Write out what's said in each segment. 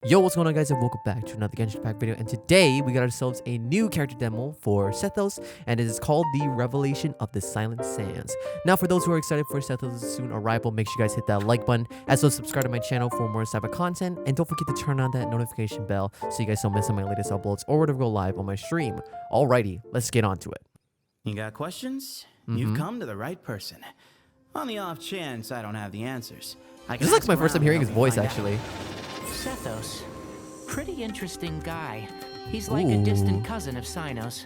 Yo, what's going on, guys, and welcome back to another Genshin pack video. And today we got ourselves a new character demo for Sethos, and it is called the Revelation of the Silent Sands. Now, for those who are excited for Sethos' soon arrival, make sure you guys hit that like button, as well as subscribe to my channel for more type of content, and don't forget to turn on that notification bell so you guys don't miss on my latest uploads or whatever go live on my stream. Alrighty, let's get on to it. You got questions? You've come to the right person. On the off chance I don't have the answers, This is like my first time hearing his voice, actually. Sethos. Pretty interesting guy. He's like a distant cousin of Sino's.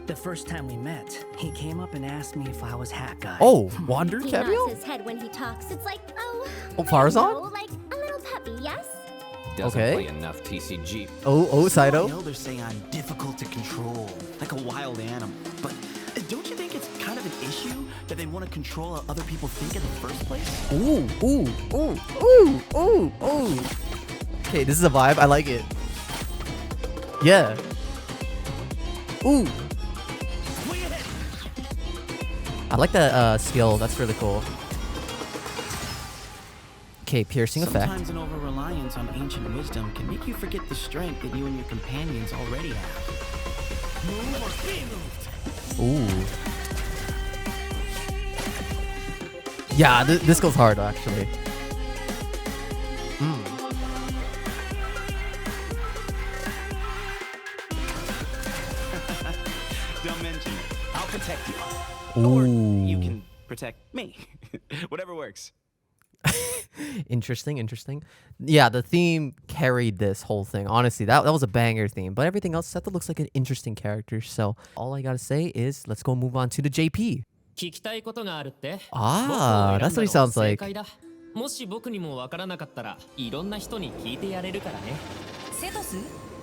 The first time we met, he came up and asked me if I was Hat Guy. Oh, Wander He cameo? nods his head when he talks. It's like, Oh, I Farazan? don't know, like a little puppy, yes? Doesn't Okay. play enough TCG. Oh, Saito? Elders say I'm difficult to control, like a wild animal. But don't you think it's kind of an issue that they want to control how other people think in the first place? Ooh. Okay, this is a vibe. I like it. Yeah. Ooh. I like that skill. That's really cool. Okay, piercing effect. Sometimes an over-reliance on ancient wisdom can make you forget the strength that you and your companions already have. Move or be moved. Ooh. Yeah, this goes hard, actually. Don't mention it. I'll protect you. Ooh. Or you can protect me. Whatever works. Interesting. Yeah, the theme carried this whole thing. Honestly, that was a banger theme. But everything else, Sethos looks like an interesting character. So all I gotta say is, let's go move on to the JP. Ah, that's what he sounds like. もし僕にもわからなかったらいろんな人に聞いてやれるからね。セトス？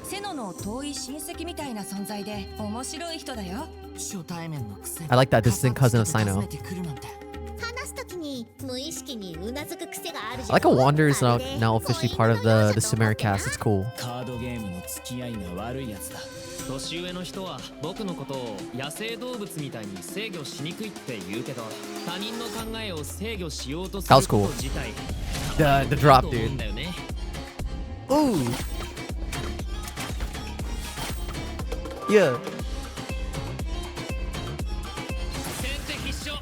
セノの遠い親戚みたいな存在で面白い人だよ。初対面のくせに I like that distant cousin of Sino. 訪ねてくるなんて。話すときに無意識にうなずく癖があるじゃん。 I like how Wander is now officially part of the Sumeru cast. It's cool. カードゲームの付き合いが悪いやつだ。年上の人は僕のことを野生動物みたいに制御しにくいって言うけど、他人の考えを制御しようとすること自体。The drop, dude. だよね。 Ooh. Yeah. 先手必勝。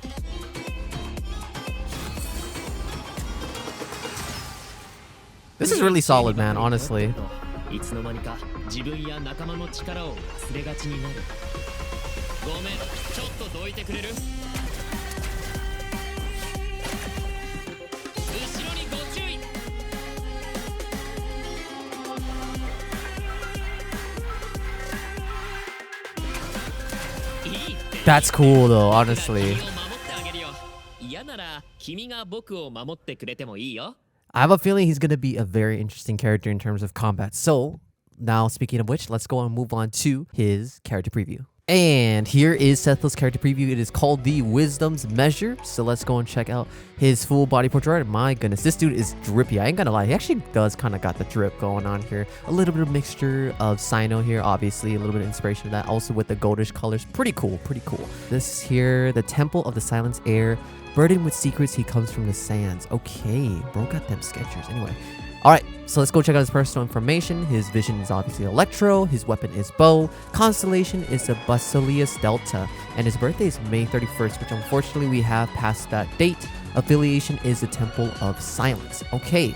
This is really solid, man, honestly. いつの間にか自分や仲間の力を忘れがちになる。ごめん、ちょっとどいてくれる？後ろにご注意。 That's cool, though, honestly. 嫌なら君が僕を守ってくれてもいいよ。 I have a feeling he's going to be a very interesting character in terms of combat. So, now speaking of which, let's go and move on to his character preview. And here is Sethos' character preview. It is called the Wisdom's Measure. So let's go and check out his full body portrait. My goodness, this dude is drippy. I ain't gonna lie. He actually does kind of got the drip going on here. A little bit of mixture of Sino here, obviously. A little bit of inspiration of that. Also with the goldish colors. Pretty cool. This here, the Temple of the Silence Air. Burdened with secrets, he comes from the sands. Okay, bro got them sketchers. Anyway. Alright, so let's go check out his personal information. His vision is obviously Electro. His weapon is Bow. Constellation is the Basileus Delta. And his birthday is May 31st, which unfortunately we have passed that date. Affiliation is the Temple of Silence. Okay.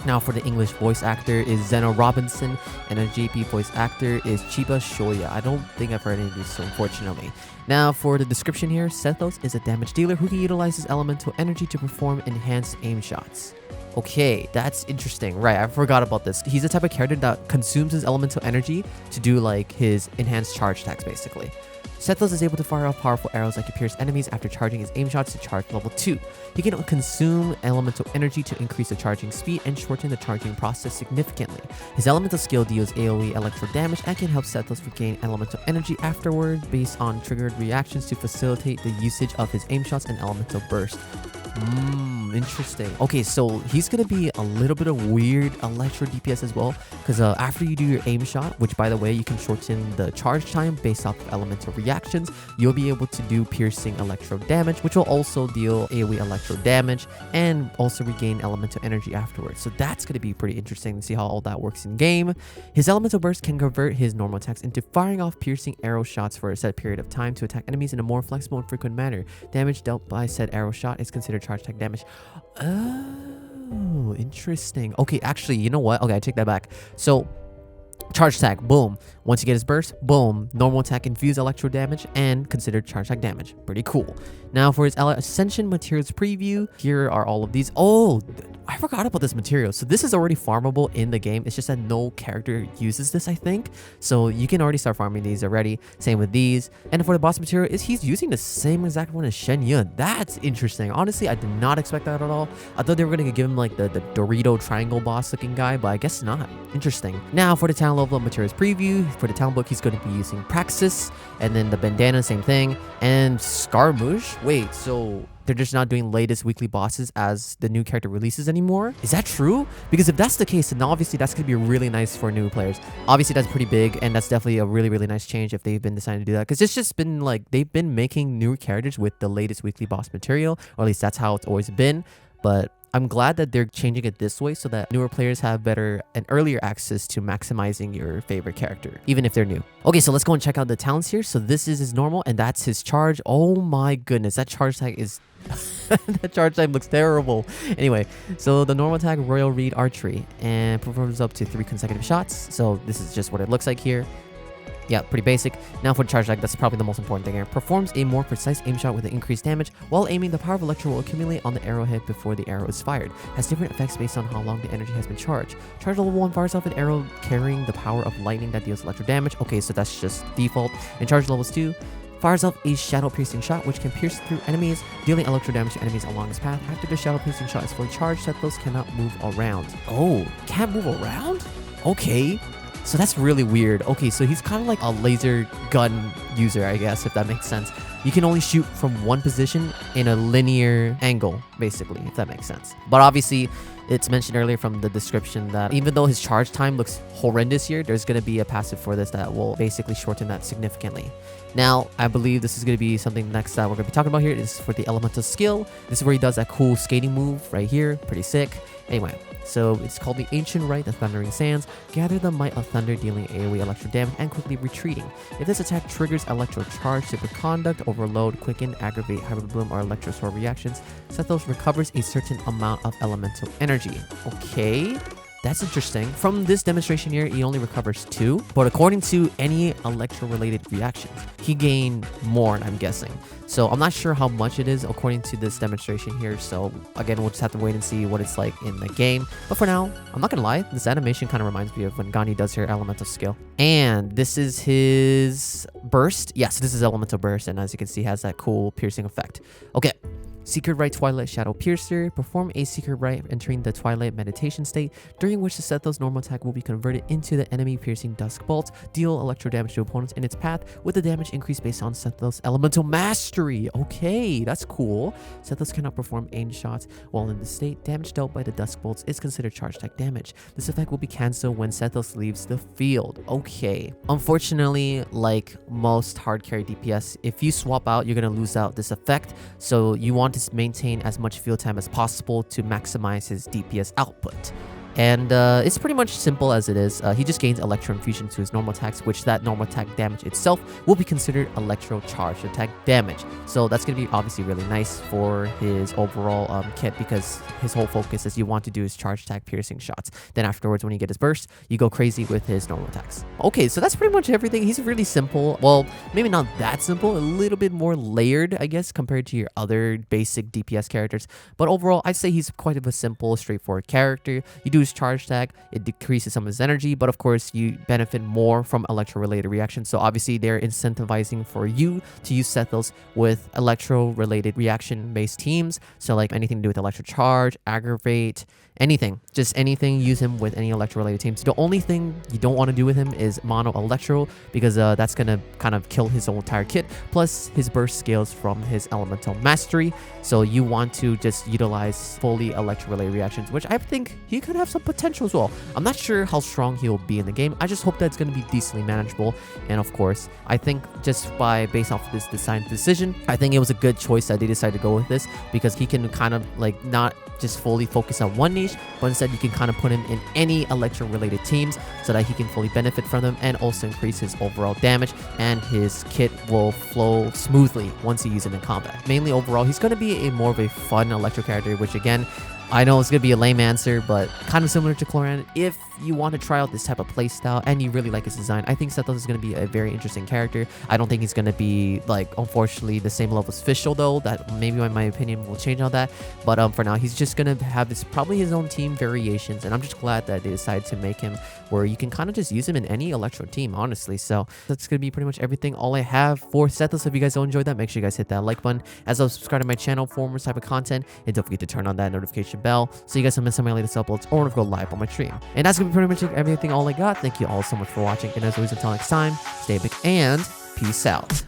Now for the English voice actor is Zeno Robinson, and a JP voice actor is Chiba Shoya. I don't think I've heard any of these, unfortunately. Now for the description here, Sethos is a damage dealer who can utilize his elemental energy to perform enhanced aim shots. Okay, that's interesting. Right, I forgot about this. He's the type of character that consumes his elemental energy to do like his enhanced charge attacks, basically. Sethos is able to fire off powerful arrows that can pierce enemies after charging his aim shots to charge level 2. He can consume elemental energy to increase the charging speed and shorten the charging process significantly. His elemental skill deals AoE electro damage and can help Sethos regain elemental energy afterward based on triggered reactions to facilitate the usage of his aim shots and elemental burst. Interesting. Okay, so he's gonna be a little bit of weird electro DPS as well, because after you do your aim shot, which by the way you can shorten the charge time based off of elemental reactions, you'll be able to do piercing electro damage, which will also deal AoE electro damage and also regain elemental energy afterwards. So that's gonna be pretty interesting to see how all that works in game. His elemental burst can convert his normal attacks into firing off piercing arrow shots for a set period of time to attack enemies in a more flexible and frequent manner. Damage dealt by said arrow shot is considered charge attack damage. Oh, interesting. Okay, actually, you know what? Okay, I take that back. So charge attack, boom. Once you get his burst, boom. Normal attack, infuse electro damage, and considered charge attack damage. Pretty cool. Now for his Ascension materials preview, here are all of these. Oh, I forgot about this material. So this is already farmable in the game. It's just that no character uses this, I think. So you can already start farming these already. Same with these. And for the boss material, he's using the same exact one as Shen Yun. That's interesting. Honestly, I did not expect that at all. I thought they were going to give him like the Dorito triangle boss looking guy, but I guess not. Interesting. Now for the talent level of materials preview, for the talent book, he's going to be using Praxis. And then the bandana, same thing. And Scaramouche. Wait, so they're just not doing latest weekly bosses as the new character releases anymore? Is that true? Because if that's the case, then obviously that's going to be really nice for new players. Obviously that's pretty big, and that's definitely a really nice change if they've been deciding to do that, because it's just been like they've been making new characters with the latest weekly boss material, or at least that's how it's always been. But I'm glad that they're changing it this way so that newer players have better and earlier access to maximizing your favorite character, even if they're new. Okay, so let's go and check out the talents here. So this is his normal, and that's his charge. Oh my goodness, that charge tag is... that charge time looks terrible. Anyway, so the normal attack, Royal Reed Archery, and performs up to 3 consecutive shots. So this is just what it looks like here. Yeah, pretty basic. Now for the charge attack, that's probably the most important thing here. Performs a more precise aim shot with an increased damage. While aiming, the power of Electro will accumulate on the arrowhead before the arrow is fired. Has different effects based on how long the energy has been charged. Charge level 1 fires off an arrow carrying the power of lightning that deals electro damage. Okay, so that's just default. And charge levels 2 fires off a shadow piercing shot, which can pierce through enemies, dealing electro damage to enemies along his path. After the shadow piercing shot is fully charged, Sethos cannot move around. Oh, can't move around? Okay. So that's really weird. Okay, so he's kind of like a laser gun user, I guess, if that makes sense. You can only shoot from one position in a linear angle, basically, if that makes sense. But obviously, it's mentioned earlier from the description that even though his charge time looks horrendous here, there's going to be a passive for this that will basically shorten that significantly. Now, I believe this is going to be something next that we're going to be talking about here. Is for the elemental skill. This is where he does that cool skating move right here. Pretty sick. Anyway, so it's called the Ancient Rite, the Thundering Sands. Gather the might of thunder, dealing AoE electro damage and quickly retreating. If this attack triggers electro charge, superconduct, overload, quicken, aggravate, hybrid bloom, or electro sword reactions, Sethos recovers a certain amount of elemental energy. Okay, that's interesting. From this demonstration here, he only recovers 2, but according to any electro-related reactions, he gained more, I'm guessing. So I'm not sure how much it is according to this demonstration here. So again, we'll just have to wait and see what it's like in the game. But for now, I'm not gonna lie, this animation kind of reminds me of when Gandhi does her elemental skill. And this is his burst. Yes, this is elemental burst, and as you can see, has that cool piercing effect. Okay. Secret Rite Twilight Shadow Piercer. Perform a Secret Rite entering the Twilight meditation state, during which the Sethos normal attack will be converted into the enemy piercing Dusk Bolt. Deal electro damage to opponents in its path, with the damage increase based on Sethos Elemental Mastery. Okay, that's cool. Sethos cannot perform aim shots while in this state. Damage dealt by the Dusk Bolts is considered charge attack damage. This effect will be cancelled when Sethos leaves the field. Okay. Unfortunately, like most hard carry DPS, if you swap out, you're going to lose out this effect. So you want to maintain as much field time as possible to maximize his DPS output. And it's pretty much simple as it is. He just gains Electro Infusion to his normal attacks, which that normal attack damage itself will be considered Electro Charge attack damage. So that's going to be obviously really nice for his overall kit, because his whole focus is you want to do his charge attack piercing shots. Then afterwards, when you get his burst, you go crazy with his normal attacks. Okay, so that's pretty much everything. He's really simple. Well, maybe not that simple, a little bit more layered, I guess, compared to your other basic DPS characters. But overall, I'd say he's quite of a simple, straightforward character. You do his charge attack, it decreases some of his energy, but of course you benefit more from electro related reactions. So obviously they're incentivizing for you to use Sethos with electro related reaction based teams, so like anything to do with electro charge, aggravate, anything. Just anything, use him with any electro related teams. The only thing you don't want to do with him is mono electro, because that's gonna kind of kill his whole entire kit, plus his burst scales from his elemental mastery. So you want to just utilize fully electro related reactions, which I think he could have some potential as well. I'm not sure how strong he'll be in the game. I just hope that it's going to be decently manageable. And of course, I think just based off of this design decision, I think it was a good choice that they decided to go with this, because he can kind of like not just fully focus on one niche, but instead you can kind of put him in any electro related teams so that he can fully benefit from them and also increase his overall damage, and his kit will flow smoothly once you use it in combat. Mainly overall, he's going to be more of a fun electro character, which again, I know it's going to be a lame answer, but kind of similar to Cloran. If you want to try out this type of playstyle and you really like his design, I think Sethos is going to be a very interesting character. I don't think he's going to be, like, unfortunately, the same level as Fischl, though. That maybe in my opinion will change on that. But for now, he's just going to have probably his own team variations, and I'm just glad that they decided to make him where you can kind of just use him in any electro team, honestly. So that's going to be pretty much everything, all I have for Sethos. If you guys all enjoyed that, make sure you guys hit that like button, as well as subscribe to my channel for more type of content, and don't forget to turn on that notification bell so you guys don't miss some of my latest uploads or if go live on my stream. And that's gonna be pretty much everything all I got. Thank you all so much for watching, and as always, until next time, stay epic and peace out.